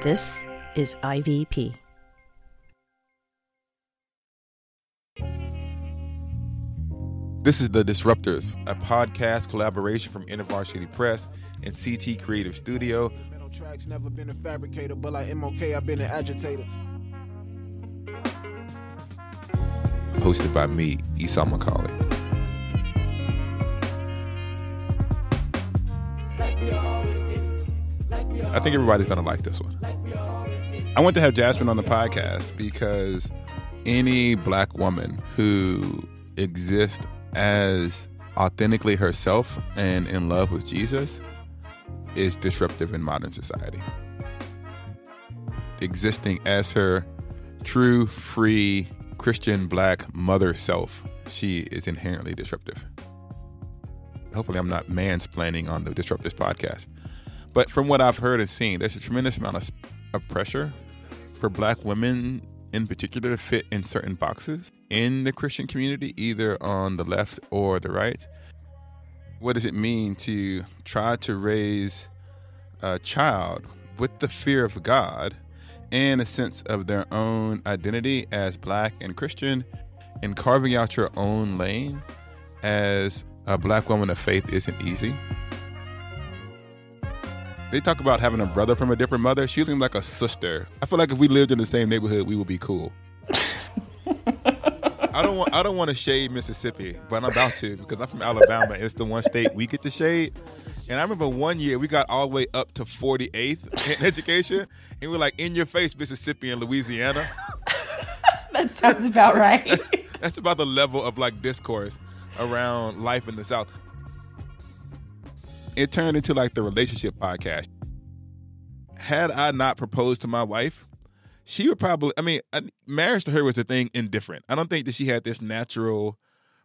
This is IVP. This is The Disruptors, a podcast collaboration from InterVarsity Press and CT Creative Studio. Tracks never been a fabricator, but like MOK, I've been an agitator. Hosted by me, Esau McCauley. I think everybody's gonna like this one. I want to have Jasmine on the podcast because any Black woman who exists as authentically herself and in love with Jesus is disruptive in modern society. Existing as her true, free, Christian Black mother self, she is inherently disruptive. Hopefully I'm not mansplaining on the Disruptors podcast. But from what I've heard and seen, there's a tremendous amount of pressure for Black women in particular to fit in certain boxes in the Christian community, either on the left or the right. What does it mean to try to raise a child with the fear of God and a sense of their own identity as Black and Christian, and carving out your own lane as a Black woman of faith isn't easy? They talk about having a brother from a different mother. She seems like a sister. I feel like if we lived in the same neighborhood, we would be cool. I don't want to shade Mississippi, but I'm about to because I'm from Alabama. It's the one state we get to shade. And I remember one year we got all the way up to 48th in education, and we're like, in your face, Mississippi and Louisiana. That sounds about right. That's about the level of like discourse around life in the South. It turned into like the relationship podcast. Had I not proposed to my wife, she would probably, marriage to her was a thing indifferent. I don't think that she had this natural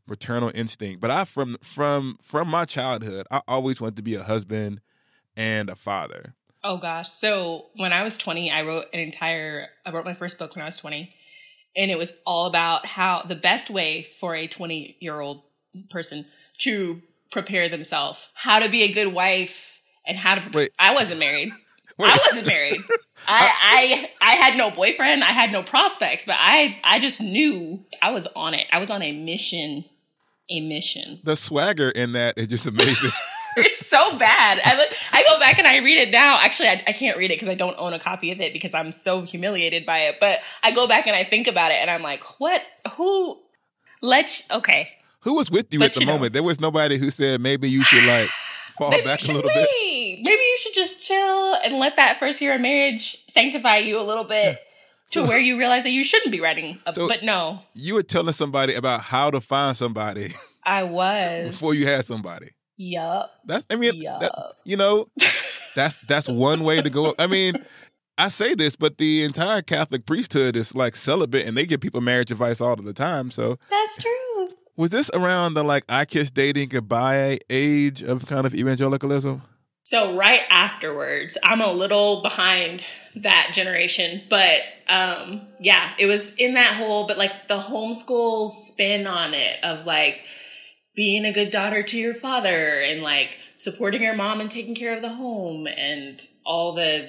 maternal instinct. But from my childhood, I always wanted to be a husband and a father. Oh gosh. So when I was 20, I wrote my first book when I was 20. And it was all about how the best way for a 20-year-old person to prepare themselves, how to be a good wife, and how to prepare. Wait. I wasn't married. I wasn't married. I had no boyfriend. I had no prospects, but I just knew I was on it. I was on a mission. The swagger in that is just amazing. It's so bad. I go back and I read it now. Actually, I can't read it because I don't own a copy of it because I'm so humiliated by it. But I go back and I think about it and I'm like, what? Okay. Who was with you at the moment? There was nobody who said maybe you should like fall back a little bit. Maybe you should just chill and let that first year of marriage sanctify you a little bit to where you realize that you shouldn't be writing. But no. You were telling somebody about how to find somebody. I was. Before you had somebody. Yup. That's one way to go. I say this, but the entire Catholic priesthood is like celibate and they give people marriage advice all of the time. So that's true. Was this around the like I kiss dating goodbye age of kind of evangelicalism? So right afterwards, I'm a little behind that generation, but it was in that whole, but like the homeschool spin on it of like being a good daughter to your father and like supporting your mom and taking care of the home and all the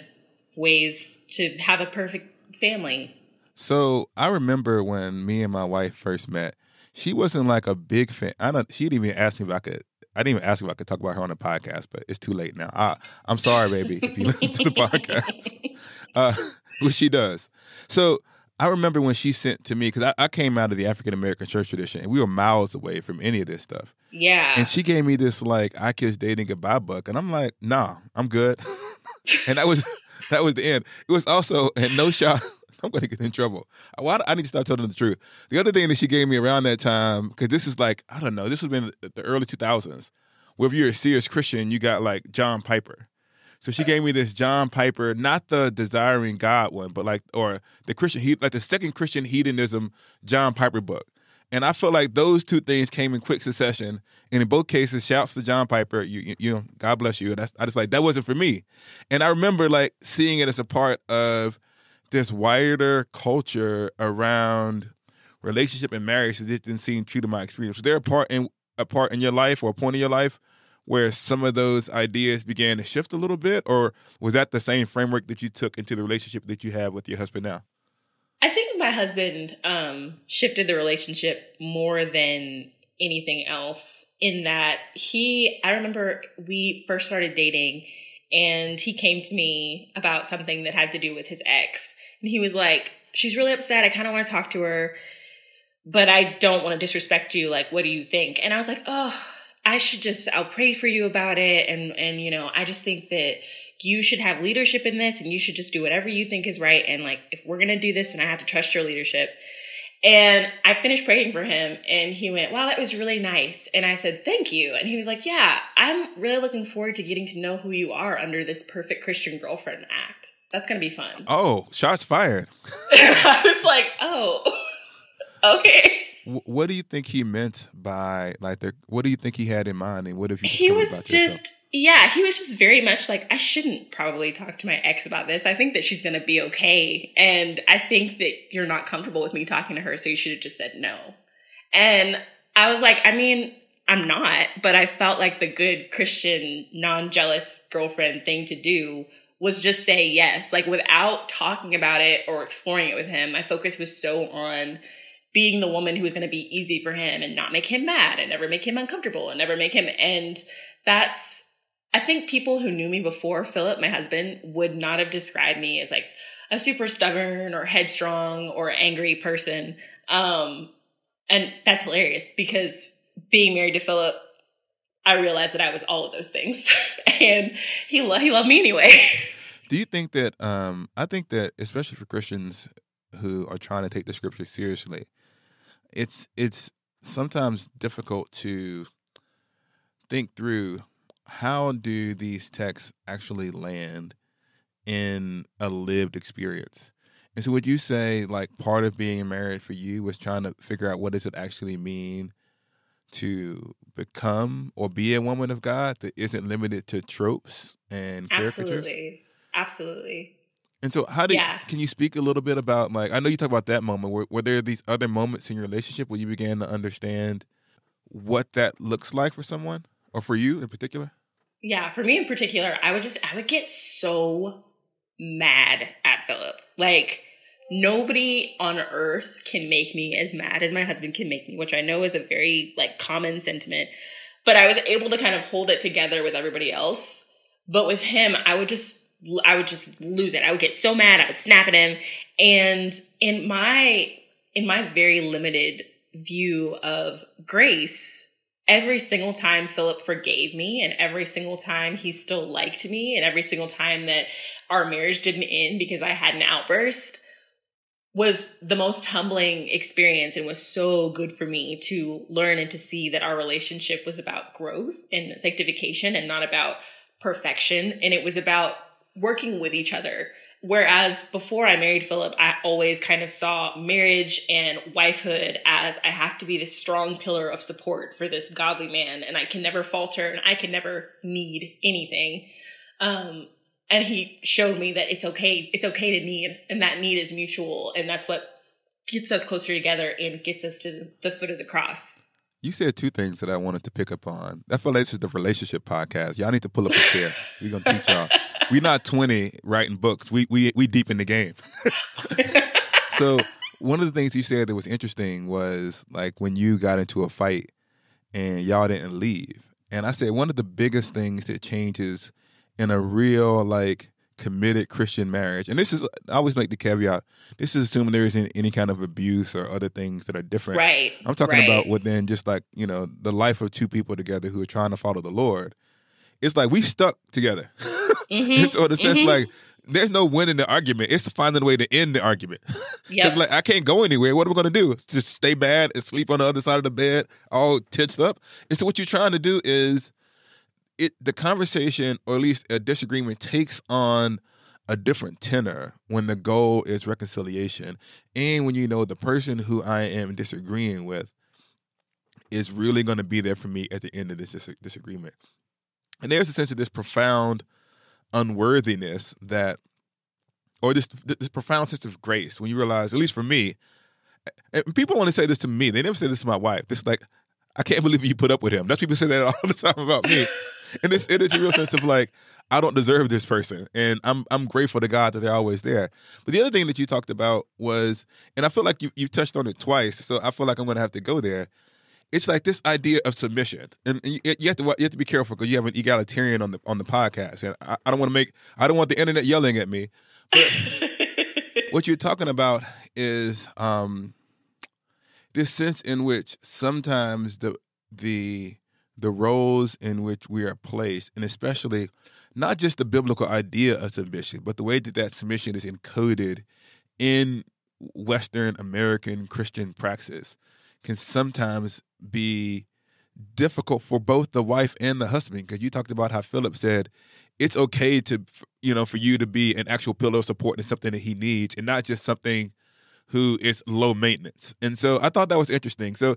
ways to have a perfect family. So I remember when me and my wife first met, she wasn't like a big fan. She didn't even ask me if I could. I didn't even ask if I could talk about her on the podcast, but it's too late now. I'm sorry, baby, if you listen to the podcast. Which she does. So I remember when she sent to me, because I came out of the African American church tradition, and we were miles away from any of this stuff. Yeah. And she gave me this like I kiss dating goodbye book, and I'm like, nah, I'm good. And that was the end. It was also, and no shot. I'm going to get in trouble. I need to stop telling the truth. The other thing that she gave me around that time, because this is like, I don't know, this was in the early 2000s, where if you're a serious Christian, you got like John Piper. So she gave me this John Piper, not the Desiring God one, but like, or the Christian, like the second Christian hedonism John Piper book. And I felt like those two things came in quick succession. And in both cases, shouts to John Piper, you know, God bless you. And I just like, that wasn't for me. And I remember like seeing it as a part of this wider culture around relationship and marriage that didn't seem true to my experience. Was there a part in your life or a point in your life where some of those ideas began to shift a little bit, or was that the same framework that you took into the relationship that you have with your husband now? I think my husband shifted the relationship more than anything else, in that I remember we first started dating and he came to me about something that had to do with his ex. And he was like, she's really upset. I kind of want to talk to her, but I don't want to disrespect you. Like, what do you think? And I was like, oh, I'll pray for you about it. And, you know, I just think that you should have leadership in this and you should just do whatever you think is right. And like, if we're going to do this, then I have to trust your leadership. And I finished praying for him and he went, wow, that was really nice. And I said, thank you. And he was like, yeah, I'm really looking forward to getting to know who you are under this perfect Christian girlfriend act. That's going to be fun. Oh, shots fired. I was like, oh, okay. What do you think he meant by what do you think he had in mind? And what have you He discovered was about just, yourself? yeah, he was just very much like, I shouldn't probably talk to my ex about this. I think that she's going to be okay. And I think that you're not comfortable with me talking to her. So you should have just said no. And I was like, I mean, I'm not, but I felt like the good Christian, non-jealous girlfriend thing to do was just say yes, like without talking about it or exploring it with him. My focus was so on being the woman who was going to be easy for him and not make him mad and never make him uncomfortable and never make him. And I think people who knew me before Philip, my husband, would not have described me as like a super stubborn or headstrong or angry person. And that's hilarious because being married to Philip, I realized that I was all of those things and he loved me anyway. Do you think that, I think that especially for Christians who are trying to take the scripture seriously, it's sometimes difficult to think through how do these texts actually land in a lived experience. And so would you say like part of being married for you was trying to figure out what does it actually mean to become or be a woman of God that isn't limited to tropes and caricatures? Absolutely. And so can you speak a little bit about, like, I know you talk about that moment. Were there these other moments in your relationship where you began to understand what that looks like for someone or for you in particular? Yeah, for me in particular, I would get so mad at Philip. Like, nobody on earth can make me as mad as my husband can make me, which I know is a very like common sentiment. But I was able to kind of hold it together with everybody else. But with him, I would just lose it. I would get so mad. I would snap at him. And in my very limited view of grace, every single time Philip forgave me and every single time he still liked me and every single time that our marriage didn't end because I had an outburst was the most humbling experience and was so good for me to learn and to see that our relationship was about growth and sanctification and not about perfection. And it was about working with each other. Whereas before I married Philip, I always kind of saw marriage and wifehood as I have to be this strong pillar of support for this godly man and I can never falter and I can never need anything. And he showed me that it's okay to need, and that need is mutual, and that's what gets us closer together and gets us to the foot of the cross. You said two things that I wanted to pick up on. That relates to the relationship podcast. Y'all need to pull up a chair. We're gonna teach y'all. We're not 20 writing books. We deep in the game. So one of the things you said that was interesting was like when you got into a fight and y'all didn't leave. And I said one of the biggest things that changes in a real like committed Christian marriage, and this is, I always make the caveat, this is assuming there isn't any kind of abuse or other things that are different. Right. I'm talking about within just like, you know, the life of two people together who are trying to follow the Lord. It's like we stuck together. Mm-hmm. And so in a sense, like there's no winning the argument. It's finding a way to end the argument. Because like I can't go anywhere. What am I going to do? Just stay bad and sleep on the other side of the bed, all tensed up? And so what you're trying to do is the conversation, or at least a disagreement, takes on a different tenor when the goal is reconciliation. And when you know the person who I am disagreeing with is really going to be there for me at the end of this disagreement. And there's a sense of this profound unworthiness or this profound sense of grace when you realize, at least for me, and people want to say this to me, they never say this to my wife. This like, I can't believe you put up with him. That's people say that all the time about me. And it's a real sense of like, I don't deserve this person. And I'm grateful to God that they're always there. But the other thing that you talked about was, and I feel like you touched on it twice, so I feel like I'm going to have to go there. It's like this idea of submission, and you have to be careful because you have an egalitarian on the podcast, and I don't want the internet yelling at me. But what you're talking about is this sense in which sometimes the roles in which we are placed, and especially not just the biblical idea of submission, but the way that submission is encoded in Western American Christian praxis, can sometimes be difficult for both the wife and the husband. Because you talked about how Philip said it's okay to, for you to be an actual pillar of support and something that he needs, and not just something who is low maintenance. And so I thought that was interesting. So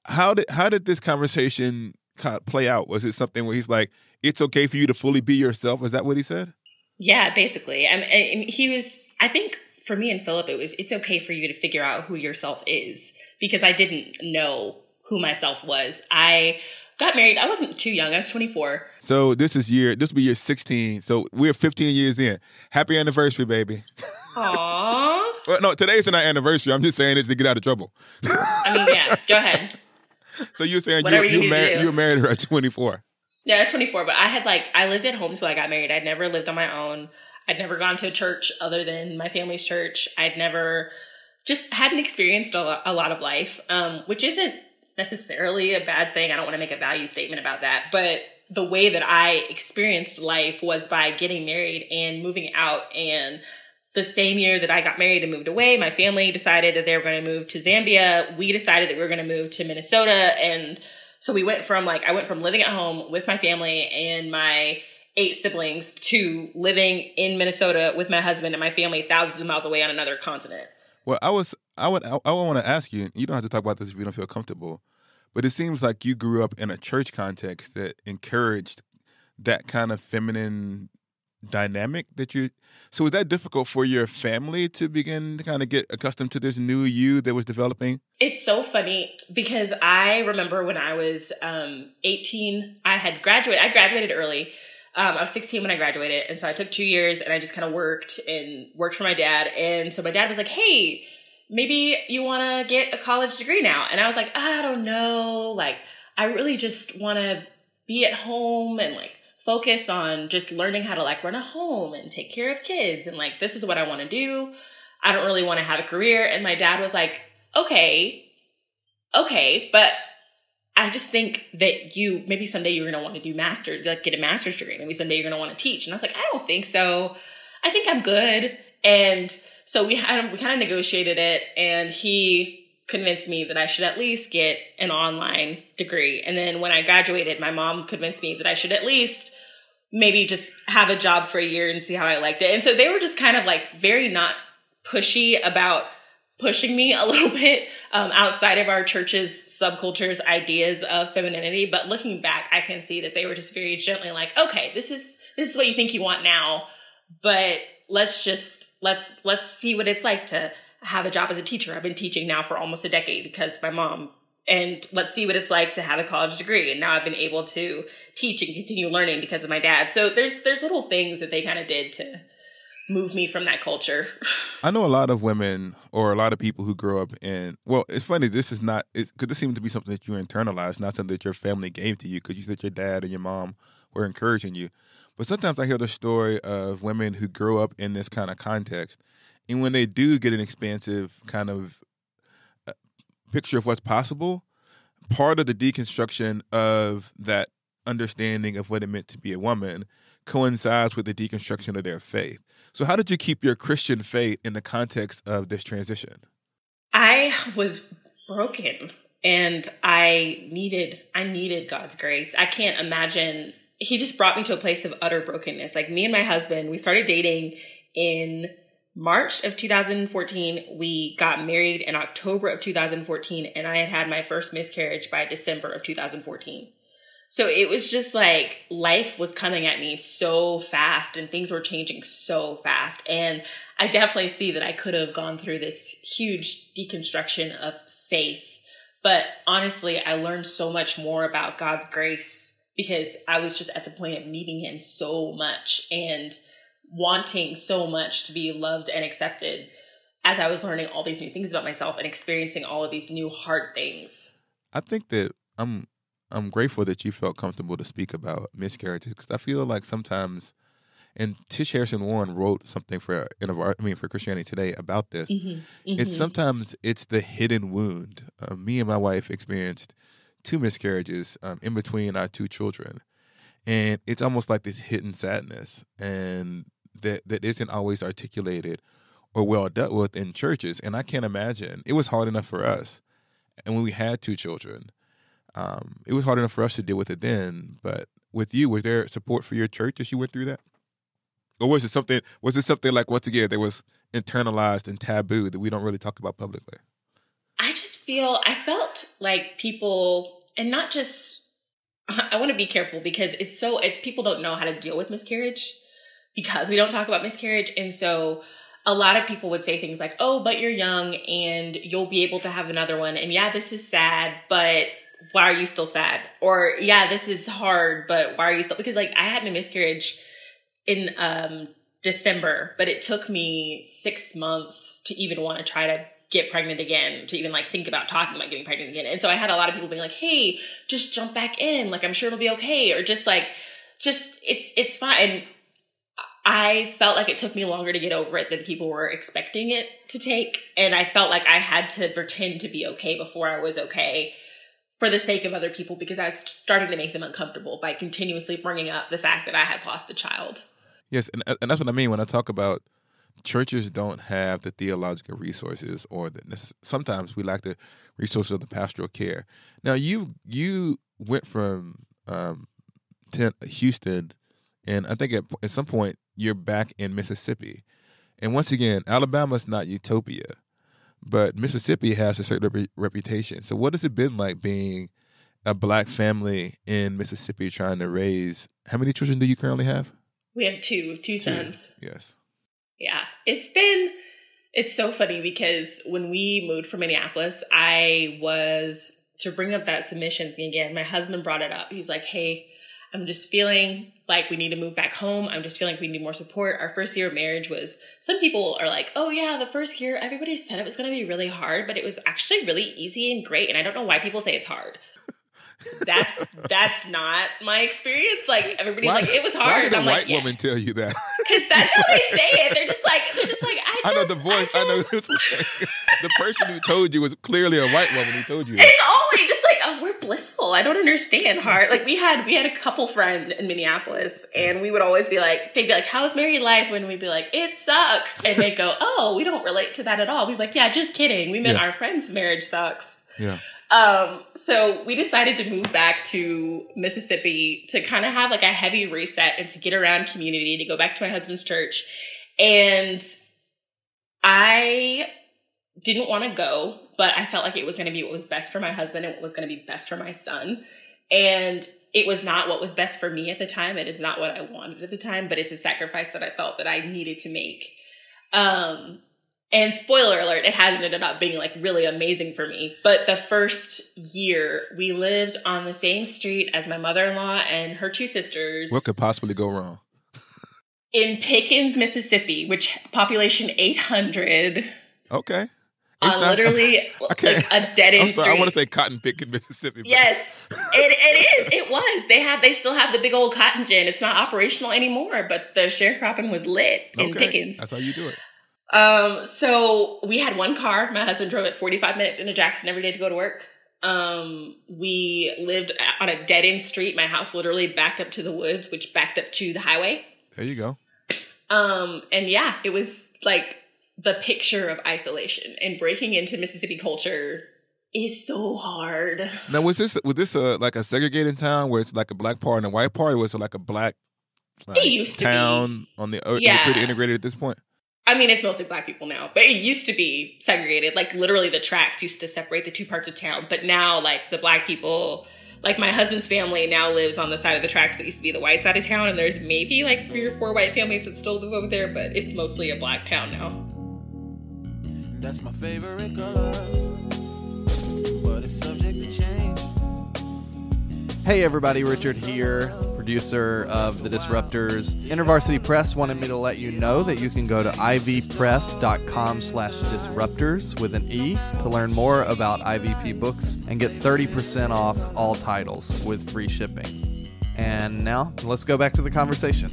how did this conversation kind of play out? Was it something where he's like, it's okay for you to fully be yourself? Is that what he said? Yeah, basically. And he was, I think for me and Philip, it's okay for you to figure out who yourself is, because I didn't know who myself was. I got married. I wasn't too young. I was 24. So this will be year 16. So we're 15 years in. Happy anniversary, baby. Aww. Well, no, today's not anniversary. I'm just saying it's to get out of trouble. I mean, yeah, go ahead. So you're saying you were married her at 24. Yeah, I was 24, but I lived at home, so I got married. I'd never lived on my own. I'd never gone to a church other than my family's church. I'd never just hadn't experienced a lot of life, which isn't necessarily a bad thing. I don't want to make a value statement about that, but the way that I experienced life was by getting married and moving out. And the same year that I got married and moved away, my family decided that they were going to move to Zambia. We decided that we were going to move to Minnesota. And so I went from living at home with my family and my 8 siblings to living in Minnesota with my husband and my family thousands of miles away on another continent. Well, I want to ask you, you don't have to talk about this if you don't feel comfortable, but it seems like you grew up in a church context that encouraged that kind of feminine dynamic so was that difficult for your family to begin to kind of get accustomed to this new you that was developing? It's so funny because I remember when I was 18, I graduated early. I was 16 when I graduated. And so I took 2 years and I just kind of worked for my dad. And so my dad was like, hey, maybe you want to get a college degree now. And I was like, I don't know. Like, I really just want to be at home and focus on just learning how to run a home and take care of kids. And this is what I want to do. I don't really want to have a career. And my dad was like, okay, but I just think that maybe someday you're going to want to do get a master's degree. Maybe someday you're going to want to teach. And I was like, I don't think so. I think I'm good. And so we kind of negotiated it, and he convinced me that I should at least get an online degree. And then when I graduated, my mom convinced me that I should at least maybe just have a job for a year and see how I liked it. And so they were just kind of very not pushy about pushing me a little bit outside of our church's subculture's ideas of femininity. But looking back, I can see that they were just very gently okay, this is what you think you want now, but let's see what it's like to have a job as a teacher. I've been teaching now for almost a decade because my mom, and let's see what it's like to have a college degree. And now I've been able to teach and continue learning because of my dad. So there's little things that they kind of did to move me from that culture. I know a lot of women or a lot of people who grow up in, well, it's funny, because this seems to be something that you internalized, not something that your family gave to you, because you said your dad and your mom were encouraging you. But sometimes I hear the story of women who grow up in this kind of context, and when they do get an expansive kind of picture of what's possible, part of the deconstruction of that understanding of what it meant to be a woman coincides with the deconstruction of their faith. So how did you keep your Christian faith in the context of this transition? I was broken, and I needed God's grace. I can't imagine. He just brought me to a place of utter brokenness. Me and my husband, we started dating in March of 2014. We got married in October of 2014, and I had my first miscarriage by December of 2014. So it was just life was coming at me so fast, and things were changing so fast. And I definitely see that I could have gone through this huge deconstruction of faith. But honestly, I learned so much more about God's grace because I was just at the point of needing him so much and wanting so much to be loved and accepted as I was learning all these new things about myself and experiencing all of these new hard things. I think that I'm grateful that you felt comfortable to speak about miscarriages, because I feel like sometimes, and Tish Harrison Warren wrote something for Christianity Today about this. It's sometimes it's the hidden wound. Me and my wife experienced 2 miscarriages in between our 2 children, and it's almost like this hidden sadness, and that isn't always articulated or well dealt with in churches. And I can't imagine. It was hard enough for us. And when we had 2 children, it was hard enough for us to deal with it then. But with you, was there support for your church as you went through that? Or was it something like, once again, that was internalized and taboo that we don't really talk about publicly? I felt like people, and not just, I want to be careful because people don't know how to deal with miscarriage because we don't talk about miscarriage. And so a lot of people would say things like, oh, but you're young and you'll be able to have another one. And yeah, this is sad, but why are you still sad? Or yeah, this is hard, but why are you still, because like I had a miscarriage in December, but it took me 6 months to even want to try to get pregnant again, to even like think about talking about getting pregnant again. And so I had a lot of people being like, hey, just jump back in. Like, I'm sure it'll be okay. Or just it's fine. And I felt like it took me longer to get over it than people were expecting it to take. And I felt like I had to pretend to be okay before I was okay for the sake of other people, because I was starting to make them uncomfortable by continuously bringing up the fact that I had lost a child. Yes, and that's what I mean when I talk about churches don't have the theological resources, or sometimes we lack the resources of the pastoral care. Now, you went from Houston, and I think at some point you're back in Mississippi. And once again, Alabama's not utopia, but Mississippi has a certain reputation. So what has it been like being a Black family in Mississippi trying to raise, how many children do you currently have? We have 2 sons. Yes. Yeah. It's so funny because when we moved from Minneapolis, to bring up that submission thing again, my husband brought it up. He's like, hey, I'm just feeling like we need to move back home. I'm just feeling like we need more support. Our first year of marriage some people are like, oh yeah, the first year, everybody said it was going to be really hard, but it was actually really easy and great. And I don't know why people say it's hard. That's not my experience. Like everybody's like, it was hard. Why did a I'm white like, woman tell you that? Because that's how they say it. They're just like, I know the voice. I know this. The person who told you was clearly a white woman who told you that. It's always just like, oh, we're blissful. I don't understand hard. Like we had a couple friends in Minneapolis, and we would always be like, they'd be like, how's married life? When we'd be like, it sucks. And they'd go, oh, we don't relate to that at all. We'd be like, yeah, just kidding. We meant our friend's marriage sucks. Yeah. So we decided to move back to Mississippi to kind of have like a heavy reset and to get around community, to go back to my husband's church. And I didn't want to go, but I felt like it was going to be what was best for my husband and what was going to be best for my son. And it was not what was best for me at the time. It is not what I wanted at the time, but it's a sacrifice that I felt that I needed to make. And spoiler alert, it hasn't ended up being like really amazing for me. But the first year we lived on the same street as my mother-in-law and her 2 sisters. What could possibly go wrong? In Pickens, Mississippi, which population 800. Okay. Literally like a dead-end street. I want to say cotton picking Mississippi. Yes, it is. It was. They still have the big old cotton gin. It's not operational anymore, but the sharecropping was lit in Pickens. That's how you do it. So we had 1 car. My husband drove it 45 minutes into Jackson every day to go to work. We lived on a dead-end street. My house literally backed up to the woods, which backed up to the highway. There you go. And yeah, it was like the picture of isolation, and breaking into Mississippi culture is so hard. Now, was this like a segregated town where it's like a Black part and a white part, or was it like a Black it used to town be. On the pretty integrated at this point? I mean, it's mostly Black people now, but it used to be segregated. Like literally the tracks used to separate the 2 parts of town. But now like the Black people, like my husband's family now lives on the side of the tracks that used to be the white side of town. And there's maybe like 3 or 4 white families that still live over there, but it's mostly a Black town now. That's my favorite color, but it's subject to change. Hey everybody, Richard here, producer of The Disruptors. InterVarsity Press wanted me to let you know that you can go to ivpress.com/disruptors with an E to learn more about IVP books and get 30% off all titles with free shipping. And now, let's go back to the conversation.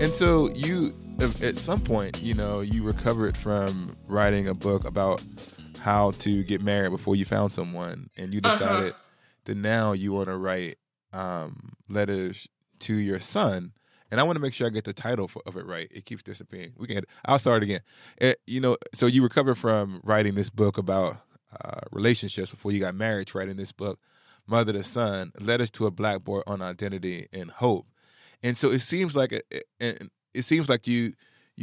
And so you, at some point, you recovered from writing a book about how to get married before you found someone, and you decided that now you want to write letters to your son. And I want to make sure I get the title of it right. It keeps disappearing. I'll start again. So you recovered from writing this book about relationships before you got married, writing this book, Mother to Son, Letters to a Black Boy on Identity and Hope. And so it seems like you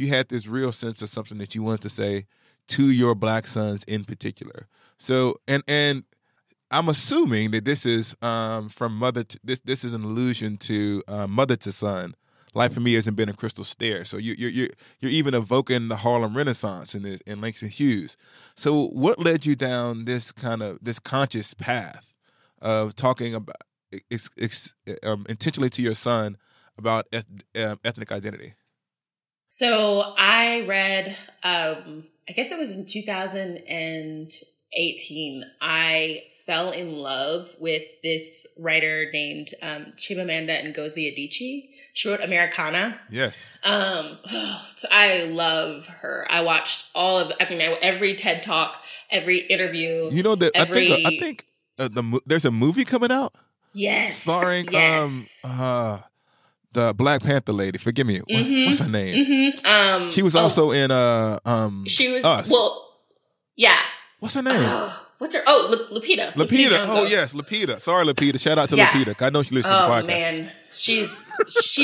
had this real sense of something that you wanted to say to your Black sons in particular. So and I'm assuming that this is from mother to this is an allusion to Mother to Son. Life for Me hasn't been a crystal stair. So you're even evoking the Harlem Renaissance in Langston Hughes. So what led you down this conscious path of talking about intentionally to your son about ethnic identity? So I read, I guess it was in 2018, I fell in love with this writer named Chimamanda Ngozi Adichie. She wrote Americana. Yes. I love her. I watched every TED Talk, every interview. You know that I think there's a movie coming out. Yes. Starring the Black Panther lady. Forgive me. Mm-hmm. What's her name? Mm-hmm. She was also in she was Us. Well, yeah. What's her name? What's her? Oh, Lupita. Lupita. Oh yes, Lupita. Sorry, Lupita. Shout out to Lupita. I know she listens to the podcast. Oh man, she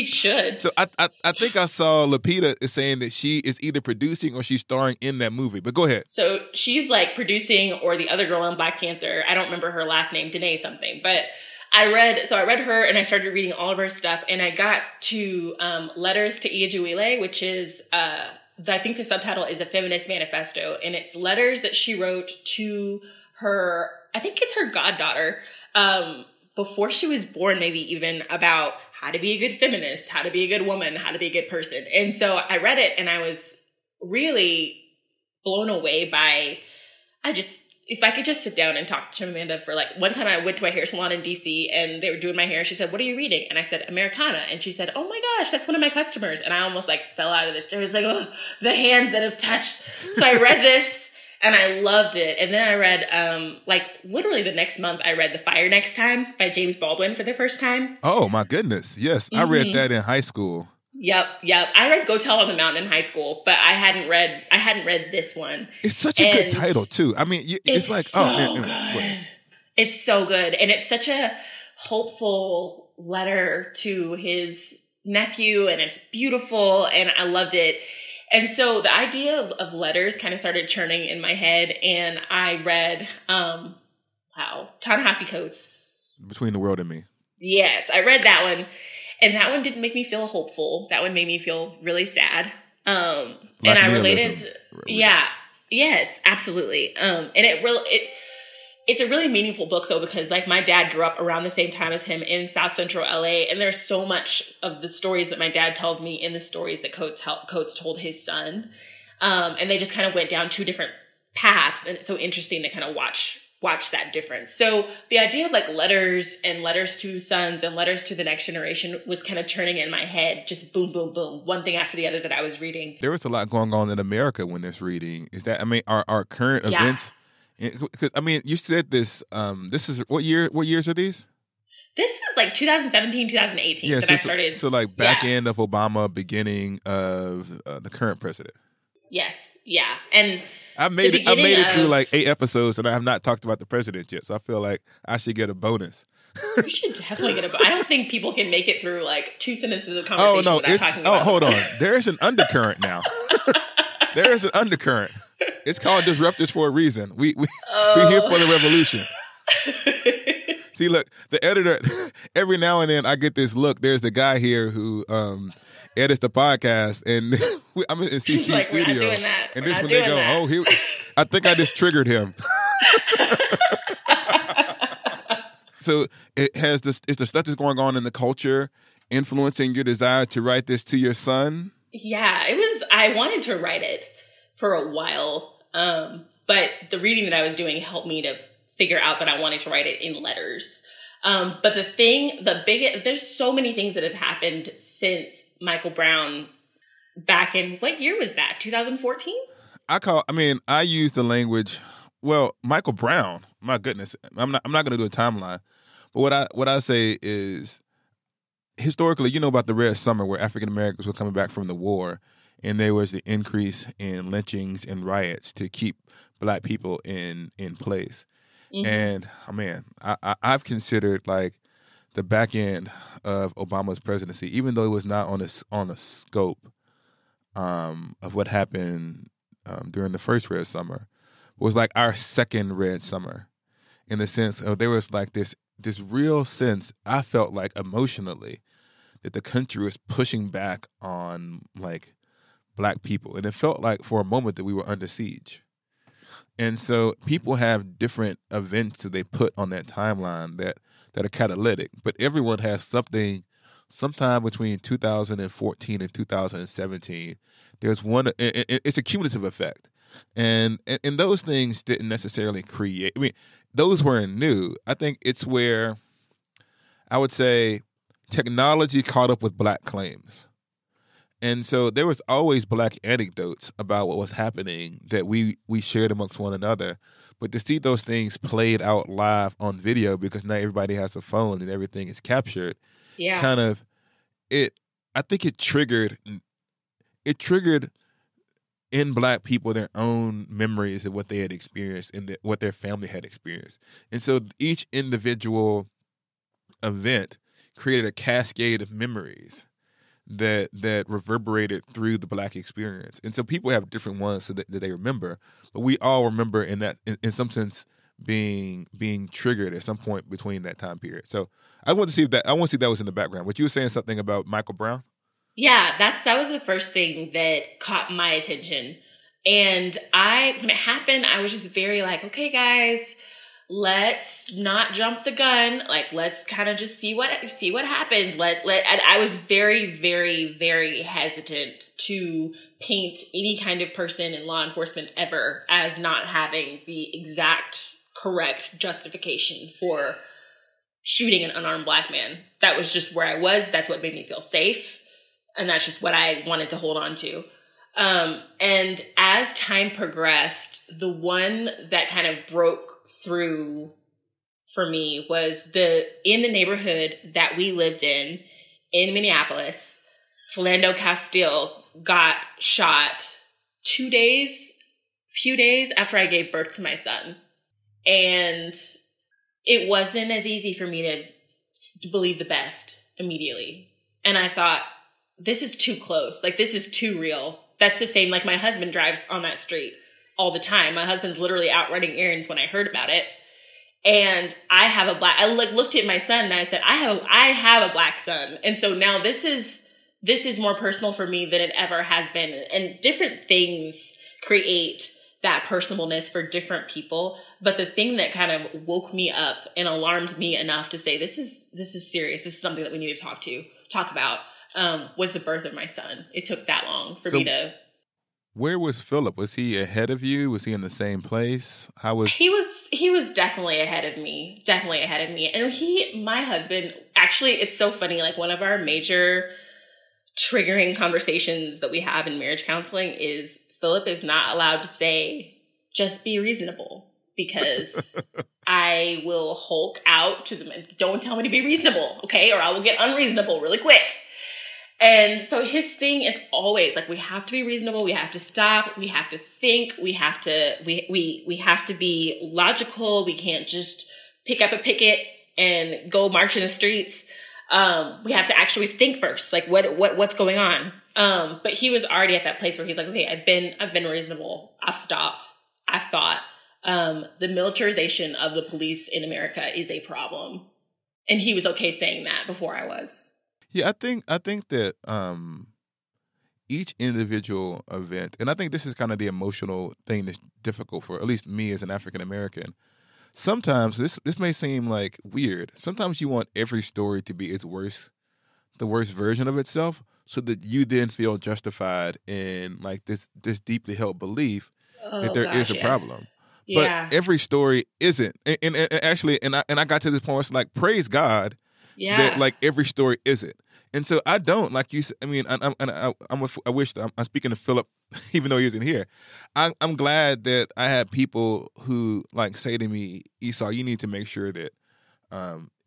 should. So I think I saw Lupita is saying that she is either producing or she's starring in that movie. But go ahead. So she's like producing, or the other girl in Black Panther. I don't remember her last name, Danae something. But I read her and I started reading all of her stuff, and I got to Letters to Iyajuile, which is I think the subtitle is A Feminist Manifesto, and it's letters that she wrote to her, I think it's her goddaughter, before she was born, maybe even, about how to be a good feminist, how to be a good woman, how to be a good person. And so I read it and I was really blown away by, if I could just sit down and talk to Amanda for one time I went to my hair salon in DC and they were doing my hair. She said, "What are you reading?" And I said, "Americana." And she said, "Oh my gosh, that's one of my customers." And I almost fell out of the chair. I was like, oh, the hands that have touched. So I read this and I loved it. And then I read, literally the next month, I read The Fire Next Time by James Baldwin for the first time. Oh my goodness. Yes. Mm-hmm. I read that in high school. Yep. I read Go Tell on the Mountain in high school, but I hadn't read this one. It's such a good title too. I mean, it's like, so good. It's so good. And it's such a hopeful letter to his nephew, and it's beautiful, and I loved it. And so the idea of letters kind of started churning in my head, and I read, Ta-Nehisi Coates' Between the World and Me. Yes, I read that one. And that one didn't make me feel hopeful. That one made me feel really sad. And I related. Yeah. Yes, absolutely. And it's a really meaningful book though, because my dad grew up around the same time as him in South Central LA. And there's so much of the stories that my dad tells me in the stories that Coates told his son. And they just kind of went down two different paths. And it's so interesting to kind of watch that difference. So the idea of letters and letters to sons and letters to the next generation was kind of churning in my head, just boom, boom, boom, one thing after the other that I was reading. There was a lot going on in America when this reading. Is that, our current events, because, you said this, this is, what years are these? This is 2017, 2018 that I started. So back end of Obama, beginning of the current president. Yes. Yeah. And I made it through 8 episodes, and I have not talked about the president yet. So I feel like I should get a bonus. You should definitely get a bonus. I don't think people can make it through 2 sentences of conversation without talking about. Oh, hold on. There is an undercurrent now. There is an undercurrent. It's called Disruptors for a reason. We're here for the revolution. See, look, the editor. Every now and then, I get this look. There's the guy here who edits the podcast, and I'm in CC like, we're not studio, doing that. and We're this not when they doing go, that. oh, I think I just triggered him. So is the stuff that's going on in the culture influencing your desire to write this to your son? Yeah, I wanted to write it for a while, but the reading that I was doing helped me to figure out that I wanted to write it in letters. But there's so many things that have happened since Michael Brown back in, what year was that? 2014? I use the language, well, Michael Brown, my goodness, I'm not going to do a timeline, but what I say is, historically, you know about the Red Summer where African Americans were coming back from the war, and there was the increase in lynchings and riots to keep Black people in place. Mm-hmm. And I've considered like the back end of Obama's presidency, even though it was not on the scope of what happened during the first Red Summer, was like our second Red Summer, in the sense of there was like this real sense, I felt like emotionally, that the country was pushing back on like Black people, and it felt like for a moment that we were under siege. And so people have different events that they put on that timeline that are catalytic, but everyone has something sometime between 2014 and 2017. There's one, it's a cumulative effect. And those things didn't necessarily create, those weren't new. I think it's where I would say technology caught up with Black claims. And so there was always Black anecdotes about what was happening that we shared amongst one another. But to see those things played out live on video, because now everybody has a phone and everything is captured, I think it triggered in Black people their own memories of what they had experienced and what their family had experienced. And so each individual event created a cascade of memories that reverberated through the Black experience. And so people have different ones that they remember, but we all remember in some sense being triggered at some point between that time period. So I want to see if that was in the background. But you were saying something about Michael Brown? Yeah, that was the first thing that caught my attention. And when it happened, I was just very like, okay, guys, let's not jump the gun. Like, let's kind of just see what happened. I was very, very, very hesitant to paint any kind of person in law enforcement ever as not having the exact correct justification for shooting an unarmed Black man. That was just where I was. That's what made me feel safe. And that's just what I wanted to hold on to. And as time progressed, the one that kind of broke through for me was in the neighborhood that we lived in Minneapolis, Philando Castile got shot few days after I gave birth to my son. And it wasn't as easy for me to believe the best immediately. And I thought, this is too close. Like, this is too real. That's the same, like my husband drives on that street all the time. My husband's literally out running errands when I heard about it. And I looked at my son and I said, I have a Black son. And so now this is more personal for me than it ever has been. And different things create that personalness for different people. But the thing that kind of woke me up and alarmed me enough to say, this is serious. This is something that we need to talk about, was the birth of my son. It took that long for me to. Where was Philip? Was he ahead of you? Was he in the same place? He was definitely ahead of me. Definitely ahead of me. And my husband, actually, it's so funny. Like, one of our major triggering conversations that we have in marriage counseling is Philip is not allowed to say, just be reasonable, because I will Hulk out to them and don't tell me to be reasonable, okay? Or I will get unreasonable really quick. And so his thing is always like, we have to be reasonable. We have to stop. We have to think. We have to be logical. We can't just pick up a picket and go march in the streets. We have to actually think first, like what's going on. But he was already at that place where he's like, okay, I've been reasonable. I've stopped. I've thought, the militarization of the police in America is a problem. And he was okay saying that before I was. Yeah, I think that each individual event, and I think this is kind of the emotional thing that's difficult for at least me as an African American. Sometimes this may seem like weird. Sometimes you want every story to be the worst version of itself, so that you then feel justified in like this deeply held belief that there is a problem. But every story isn't. And actually, I got to this point where it's like, praise God that like every story isn't. And so I don't, like you said, I mean, I wish I'm speaking to Philip, even though he isn't here. I'm glad that I had people who like say to me, Esau, you need to make sure that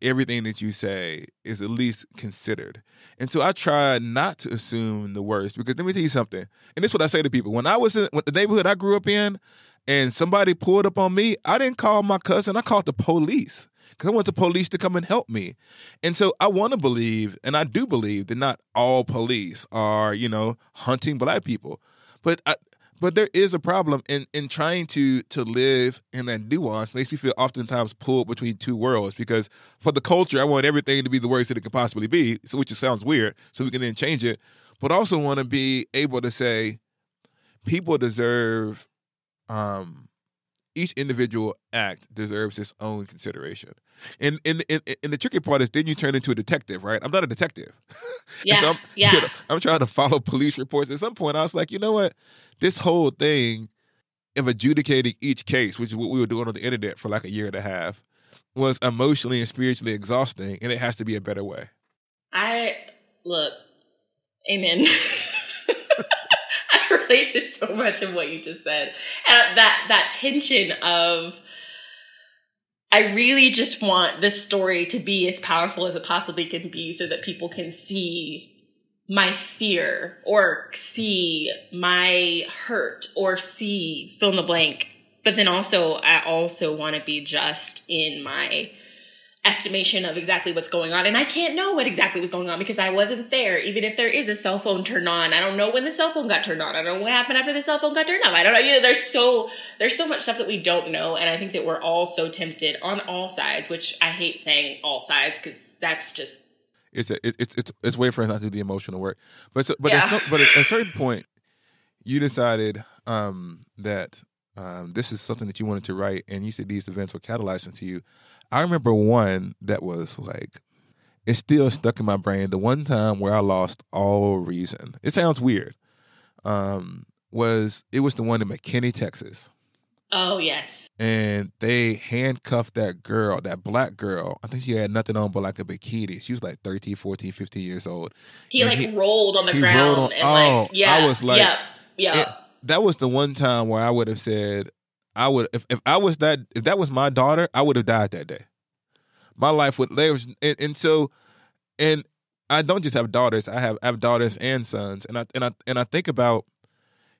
everything that you say is at least considered. And so I try not to assume the worst, because let me tell you something. And this is what I say to people. When I was in the neighborhood I grew up in and somebody pulled up on me, I didn't call my cousin. I called the police, because I want the police to come and help me. And so I want to believe, and I do believe, that not all police are, hunting Black people. But there is a problem in trying to live in that nuance. Makes me feel oftentimes pulled between two worlds, because for the culture, I want everything to be the worst that it could possibly be, so which just sounds weird, so we can then change it. But also want to be able to say people deserve, each individual act deserves its own consideration. And the tricky part is then you turn into a detective, right? I'm not a detective. Yeah, so I'm trying to follow police reports. At some point, I was like, you know what? This whole thing of adjudicating each case, which is what we were doing on the internet for like a year and a half, was emotionally and spiritually exhausting, and it has to be a better way. Amen. I relate to so much of what you just said. And that tension of, I really just want this story to be as powerful as it possibly can be, so that people can see my fear or see my hurt or see fill in the blank. But then also, I also want to be just in my estimation of exactly what's going on. And I can't know what exactly was going on because I wasn't there. Even if there is a cell phone turned on, I don't know when the cell phone got turned on. I don't know what happened after the cell phone got turned on. I don't know. There's so much stuff that we don't know. And I think that we're all so tempted on all sides, which I hate saying all sides, because that's just, it's way for us not to do the emotional work. But at a certain point, you decided that this is something that you wanted to write, and you said these events were catalyzing to you. I remember one that was like, it's still stuck in my brain. The one time where I lost all reason. It sounds weird. Was the one in McKinney, Texas. Oh, yes. And they handcuffed that girl, that Black girl. I think she had nothing on but like a bikini. She was like 13, 14, 15 years old. He rolled on the ground. I was like, yeah. That was the one time where I would have said, if that was my daughter, I would have died that day. My life would, and I don't just have daughters. I have daughters and sons, and I think about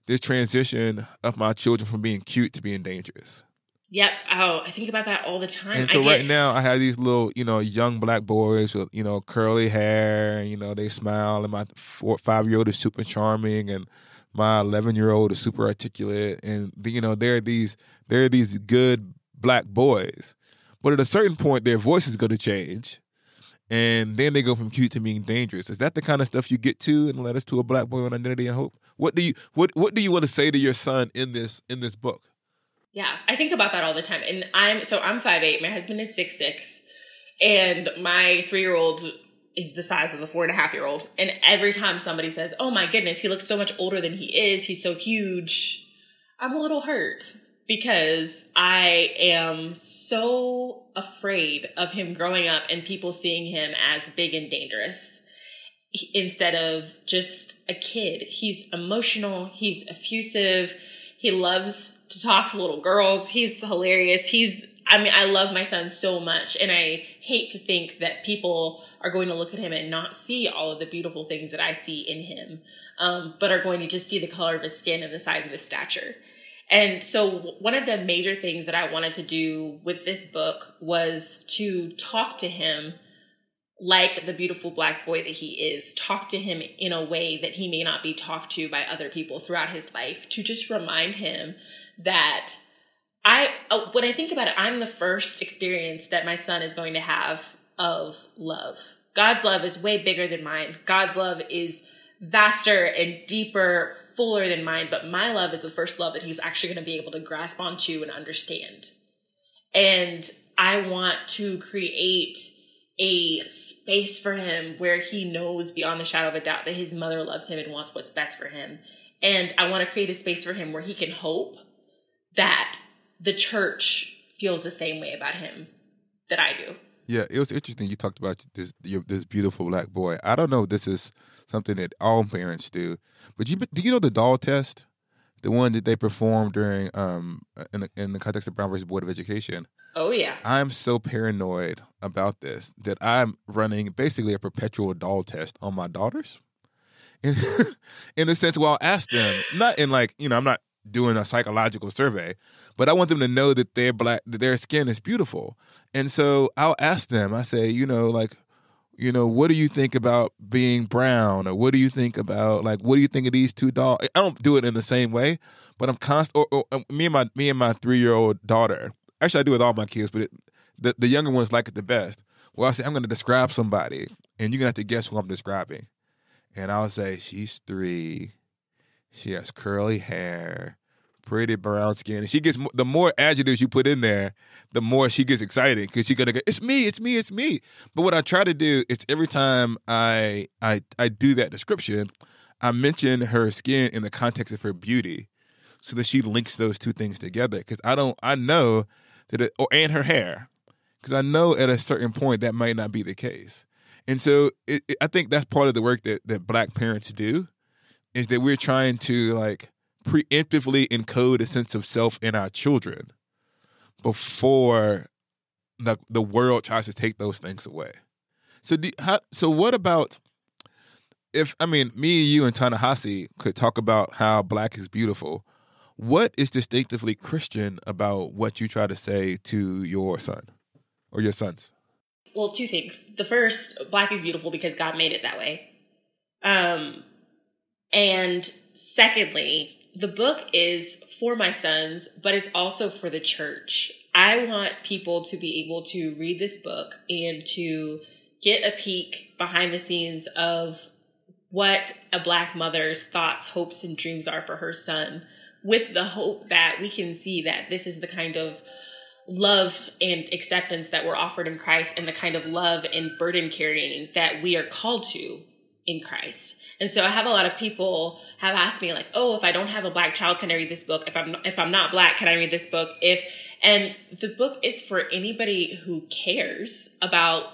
this transition of my children from being cute to being dangerous. Yep. Oh, I think about that all the time. And so right now I have these little, young Black boys with, curly hair, and, they smile, and my 5-year-old is super charming, and my 11-year-old is super articulate, and there are these good Black boys, but at a certain point their voice is going to change, and then they go from cute to being dangerous. Is that the kind of stuff you get to in Letters to a Black Boy on Identity and Hope? What do you want to say to your son in this book? Yeah, I think about that all the time, and I'm 5'8", my husband is 6'6", and my 3-year-old is the size of the 4.5-year-old. And every time somebody says, oh my goodness, he looks so much older than he is, he's so huge, I'm a little hurt, because I am so afraid of him growing up and people seeing him as big and dangerous instead of just a kid. He's emotional, he's effusive, he loves to talk to little girls, he's hilarious, I love my son so much, and I hate to think that people are going to look at him and not see all of the beautiful things that I see in him, but are going to just see the color of his skin and the size of his stature. And so one of the major things that I wanted to do with this book was to talk to him like the beautiful Black boy that he is, talk to him in a way that he may not be talked to by other people throughout his life, to just remind him that when I think about it, I'm the first experience that my son is going to have of love. God's love is way bigger than mine. God's love is vaster and deeper, fuller than mine, but my love is the first love that he's actually going to be able to grasp onto and understand. And I want to create a space for him where he knows beyond the shadow of a doubt that his mother loves him and wants what's best for him. And I want to create a space for him where he can hope that the church feels the same way about him that I do. Yeah, it was interesting. You talked about this beautiful black boy. I don't know if this is something that all parents do, but do you know the doll test, the one that they performed during in the context of Brown versus Board of Education? Oh yeah. I'm so paranoid about this that I'm running basically a perpetual doll test on my daughters. In the sense, well, I'll ask them, not in like, I'm not doing a psychological survey, but I want them to know that they're black, that their skin is beautiful. And so I'll ask them, I say, what do you think about being brown? Or what do you think about, what do you think of these two dolls? I don't do it in the same way, but I'm constant, me and my 3-year-old daughter, actually I do with all my kids, but the younger ones like it the best. Well, I say, I'm going to describe somebody, and you're going to have to guess who I'm describing. And I'll say, she's 3. She has curly hair, pretty brown skin. And she gets, the more adjectives you put in there, the more she gets excited because she's going to go, it's me, it's me, it's me. But what I try to do is every time I do that description, I mention her skin in the context of her beauty so that she links those two things together. Because I know that, and her hair, because I know at a certain point that might not be the case. And so I think that's part of the work that black parents do, is that we're trying to preemptively encode a sense of self in our children before the world tries to take those things away. So what about me and you and Ta-Nehisi could talk about how black is beautiful. What is distinctively Christian about what you try to say to your son or your sons? Well, 2 things. The first, black is beautiful because God made it that way. And secondly, the book is for my sons, but it's also for the church. I want people to be able to read this book and to get a peek behind the scenes of what a black mother's thoughts, hopes, and dreams are for her son, with the hope that we can see that this is the kind of love and acceptance that we're offered in Christ, and the kind of love and burden carrying that we are called to in Christ. And so I have a lot of people have asked me if I don't have a black child, can I read this book? If I'm not black, can I read this book? And the book is for anybody who cares about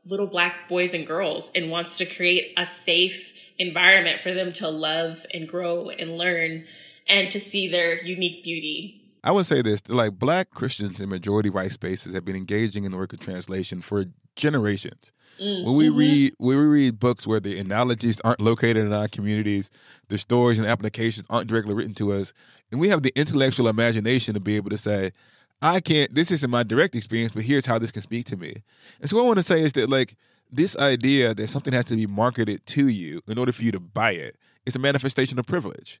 little black boys and girls and wants to create a safe environment for them to love and grow and learn and to see their unique beauty. I would say this, black Christians in majority white spaces have been engaging in the work of translation for generations. Mm-hmm. When we read books where the analogies aren't located in our communities, the stories and applications aren't directly written to us, and we have the intellectual imagination to be able to say, this isn't my direct experience, but here's how this can speak to me. And so what I want to say is that this idea that something has to be marketed to you in order for you to buy it, it's a manifestation of privilege.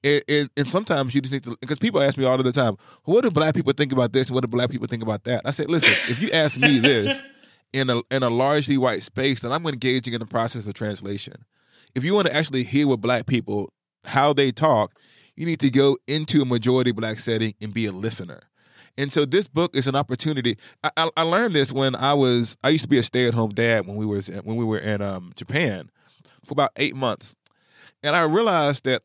And sometimes you just need to, because people ask me all of the time, what do black people think about this and what do black people think about that? I said, listen, if you ask me this in a largely white space, then I'm engaging in the process of translation. If you want to actually hear what black people, how they talk, you need to go into a majority black setting and be a listener. And so this book is an opportunity. I learned this when I used to be a stay-at-home dad when we were in Japan for about 8 months. And I realized that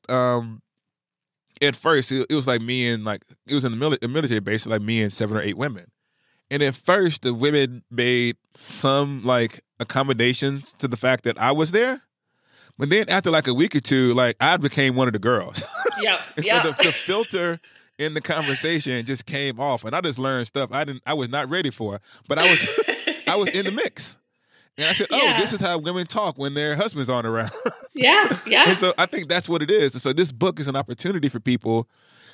at first, it was me and it was in the military base, me and 7 or 8 women. And at first, the women made some accommodations to the fact that I was there. But then after a week or two, I became one of the girls. Yeah, so the filter in the conversation just came off, and I just learned stuff I was not ready for. But I was in the mix. And I said, this is how women talk when their husbands aren't around. Yeah. And so I think that's what it is. And so this book is an opportunity for people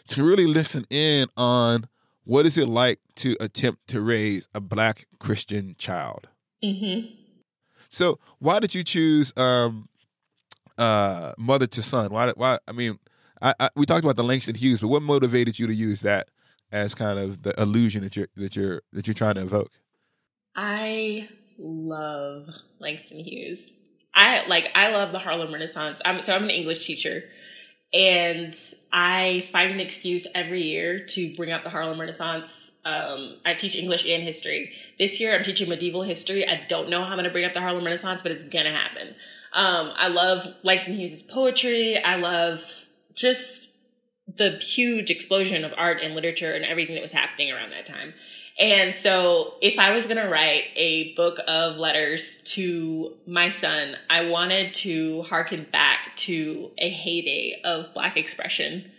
to really listen in on what is it like to attempt to raise a black Christian child. Mm-hmm. So why did you choose mother to son? Why? I mean, we talked about the Langston Hughes, but what motivated you to use that as kind of the illusion that you're trying to evoke? I love Langston Hughes. I love the Harlem Renaissance. I'm an English teacher, and I find an excuse every year to bring up the Harlem Renaissance. I teach English and history. This year I'm teaching medieval history. I don't know how I'm going to bring up the Harlem Renaissance, but it's going to happen. I love Langston Hughes' poetry. I love just the huge explosion of art and literature and everything that was happening around that time. And so if I was going to write a book of letters to my son, I wanted to harken back to a heyday of Black expression.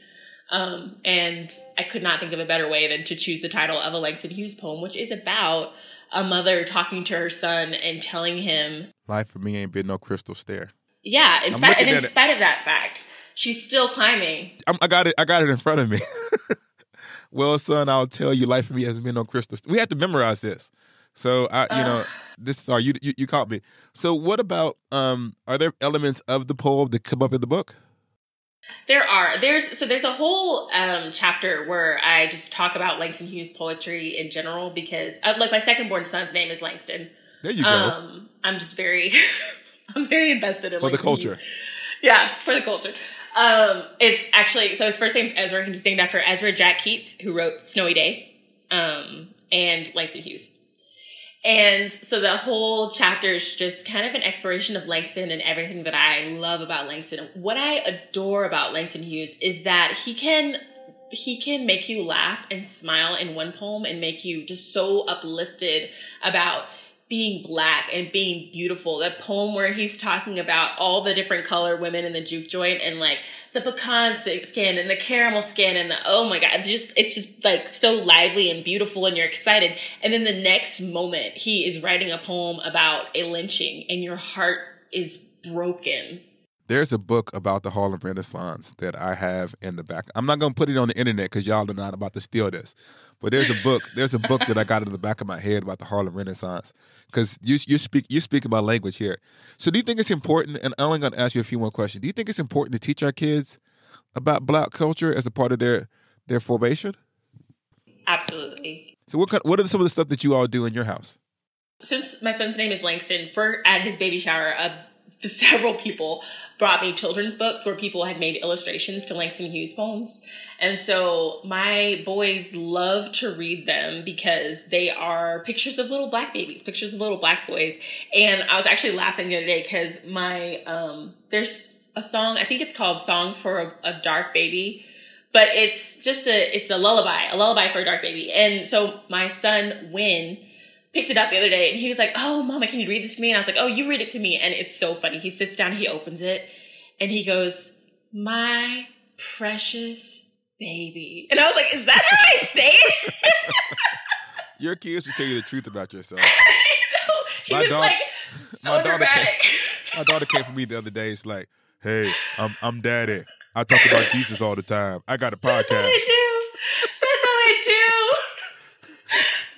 And I could not think of a better way than to choose the title of a Langston Hughes poem, which is about a mother talking to her son and telling him, life for me ain't been no crystal stair. Yeah, in spite of that fact, she's still climbing. I got it in front of me. Well, son, I'll tell you, life for me hasn't been no crystal stair. We have to memorize this. So you caught me. So what about are there elements of the poem that come up in the book? There are. There's a whole chapter where I just talk about Langston Hughes poetry in general because like my second born son's name is Langston. There you go. I'm just very I'm very invested in for the culture. Hughes. Yeah, for the culture. It's actually, so his first name's Ezra. He's named after Ezra Jack Keats, who wrote Snowy Day, and Langston Hughes. And so the whole chapter is just kind of an exploration of Langston and everything that I love about Langston. What I adore about Langston Hughes is that he can make you laugh and smile in one poem and make you just so uplifted about being Black and being beautiful. That poem where he's talking about all the different color women in the juke joint and like the pecan skin and the caramel skin and oh my God, it's just like so lively and beautiful and you're excited. And then the next moment he is writing a poem about a lynching and your heart is broken. There's a book about the Harlem Renaissance that I have in the back. I'm not going to put it on the internet because y'all are not about to steal this. But there's a book that I got in the back of my head about the Harlem Renaissance because you speak about language here. So do you think it's important, and I'm only going to ask you a few more questions, do you think it's important to teach our kids about Black culture as a part of their formation? Absolutely. So what are some of the stuff that you all do in your house? Since my son's name is Langston, at his baby shower, several people brought me children's books where people had made illustrations to Langston Hughes poems. And so my boys love to read them because they are pictures of little Black babies, pictures of little Black boys. And I was actually laughing the other day because there's a song, I think it's called Song for a Dark Baby, but it's a lullaby for a dark baby. And so my son, Wynn, picked it up the other day and he was like, "Oh, Mama, can you read this to me?" And I was like, "Oh, you read it to me." And it's so funny. He sits down, he opens it, and he goes, "My precious baby." And I was like, is that how I say it? Your kids will tell you the truth about yourself. He was like, so dramatic. My daughter came for me the other day. It's like, "Hey, I'm daddy. I talk about Jesus all the time. I got a podcast." That's all I do.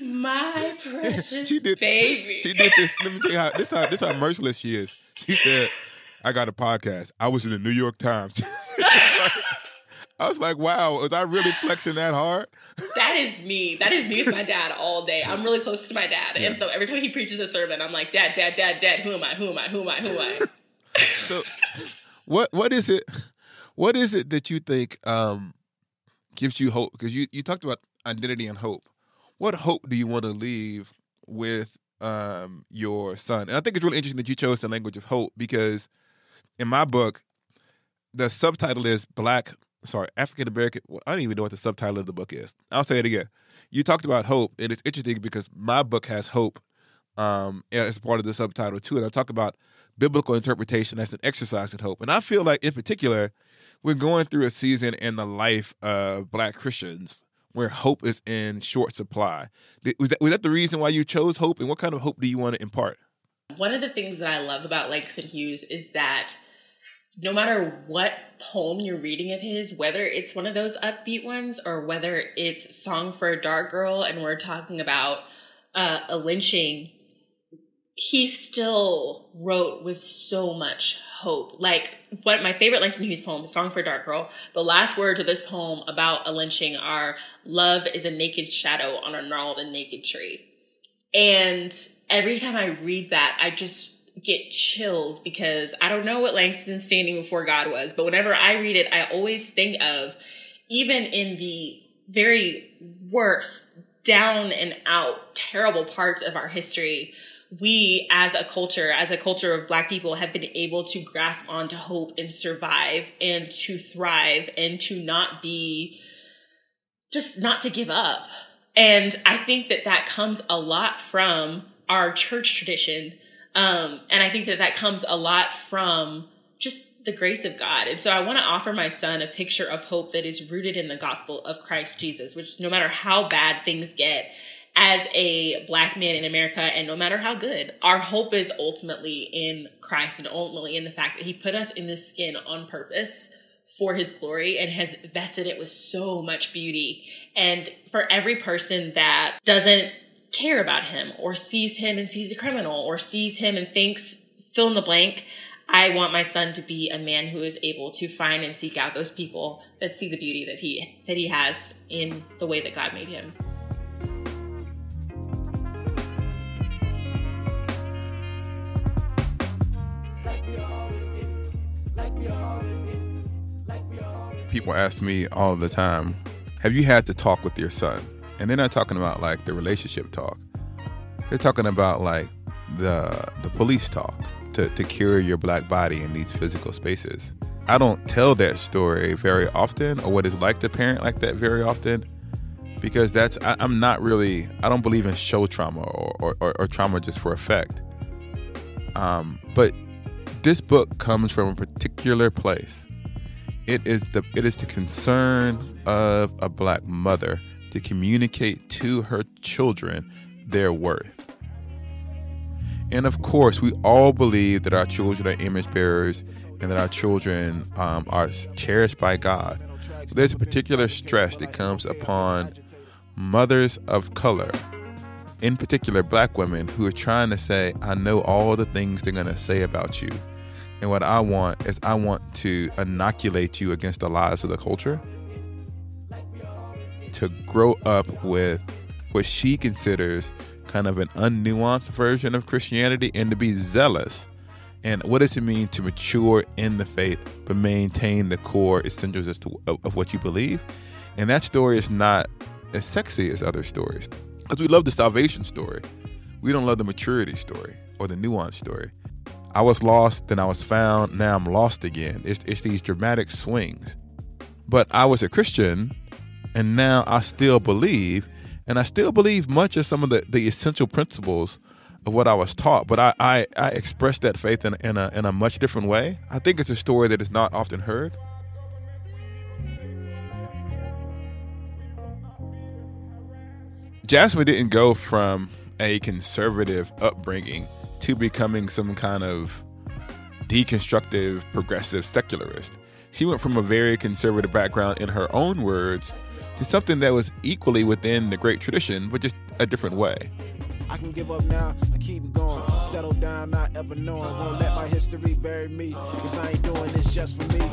My precious baby. She did this. Let me tell you this how merciless she is. She said, "I got a podcast. I was in the New York Times." I was like, wow, was I really flexing that hard? That is me. That is me with my dad all day. I'm really close to my dad. Yeah. And so every time he preaches a sermon, I'm like, Dad, who am I? So what is it that you think gives you hope? Because you talked about identity and hope. What hope do you want to leave with your son? And I think it's really interesting that you chose the language of hope because in my book, the subtitle is African American. I don't even know what the subtitle of the book is. I'll say it again. You talked about hope, and it's interesting because my book has hope as part of the subtitle too. And I talk about biblical interpretation as an exercise in hope. And I feel like, in particular, we're going through a season in the life of Black Christians where hope is in short supply. Was that the reason why you chose hope, and what kind of hope do you want to impart? One of the things that I love about Langston Hughes is that no matter what poem you're reading of his, whether it's one of those upbeat ones or whether it's Song for a Dark Girl and we're talking about a lynching, he still wrote with so much hope. Like, what my favorite Langston Hughes poem is Song for a Dark Girl. The last words of this poem about a lynching are, "Love is a naked shadow on a gnarled and naked tree." And every time I read that, get chills because I don't know what Langston standing before God was, but whenever I read it, I always think of, even in the very worst, down and out, terrible parts of our history, we as a culture of Black people have been able to grasp onto hope and survive and to thrive and to not to give up. And I think that comes a lot from our church tradition. And I think that comes a lot from just the grace of God. And so I want to offer my son a picture of hope that is rooted in the gospel of Christ Jesus, which no matter how bad things get as a Black man in America, and no matter how good, our hope is ultimately in Christ and ultimately in the fact that he put us in this skin on purpose for his glory and has vested it with so much beauty. And for every person that doesn't care about him or sees him and sees a criminal or sees him and thinks fill in the blank, I want my son to be a man who is able to find and seek out those people that see the beauty that he has in the way that God made him. People ask me all the time, have you had to talk with your son? And they're not talking about like the relationship talk. They're talking about like the police talk to cure your Black body in these physical spaces. I don't tell that story very often, or what it's like to parent like that very often, because I don't believe in show trauma or trauma just for effect. But this book comes from a particular place. It is the concern of a Black mother to communicate to her children their worth. And of course, we all believe that our children are image bearers and that our children are cherished by God. So there's a particular stress that comes upon mothers of color, in particular Black women, who are trying to say, I know all the things they're going to say about you. And what I want to inoculate you against the lies of the culture, to grow up with what she considers kind of an unnuanced version of Christianity, and to be zealous. And what does it mean to mature in the faith but maintain the core essentials of what you believe? And that story is not as sexy as other stories, because we love the salvation story. We don't love the maturity story or the nuance story. I was lost, then I was found, now I'm lost again. It's these dramatic swings. But I was a Christian, and now I still believe, and I still believe much of some of the essential principles of what I was taught. But I express that faith in a much different way. I think it's a story that is not often heard. Jasmine didn't go from a conservative upbringing to becoming some kind of deconstructive, progressive secularist. She went from a very conservative background, in her own words, to something that was equally within the great tradition, but just a different way. I can give up now, I keep going, settle down, not ever knowing, won't let my history bury me, cause I ain't doing this just for me.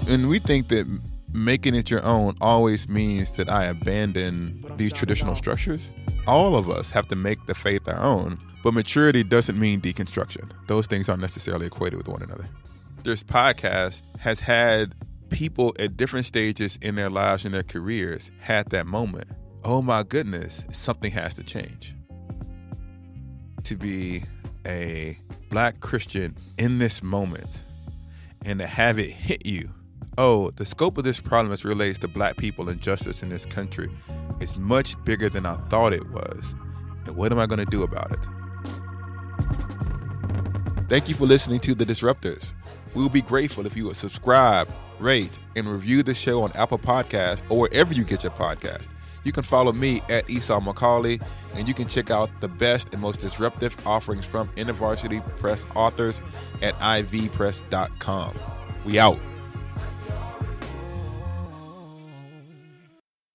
And we think that making it your own always means that I abandon these traditional structures. All of us have to make the faith our own, but maturity doesn't mean deconstruction. Those things aren't necessarily equated with one another. This podcast has had people at different stages in their lives and their careers had that moment. Oh my goodness, something has to change. To be a Black Christian in this moment and to have it hit you. Oh, the scope of this problem as it relates to Black people and justice in this country is much bigger than I thought it was. And what am I going to do about it? Thank you for listening to The Disruptors. We will be grateful if you would subscribe, rate, and review the show on Apple Podcasts or wherever you get your podcast. You can follow me at Esau McCauley, and you can check out the best and most disruptive offerings from InterVarsity Press authors at ivpress.com. We out.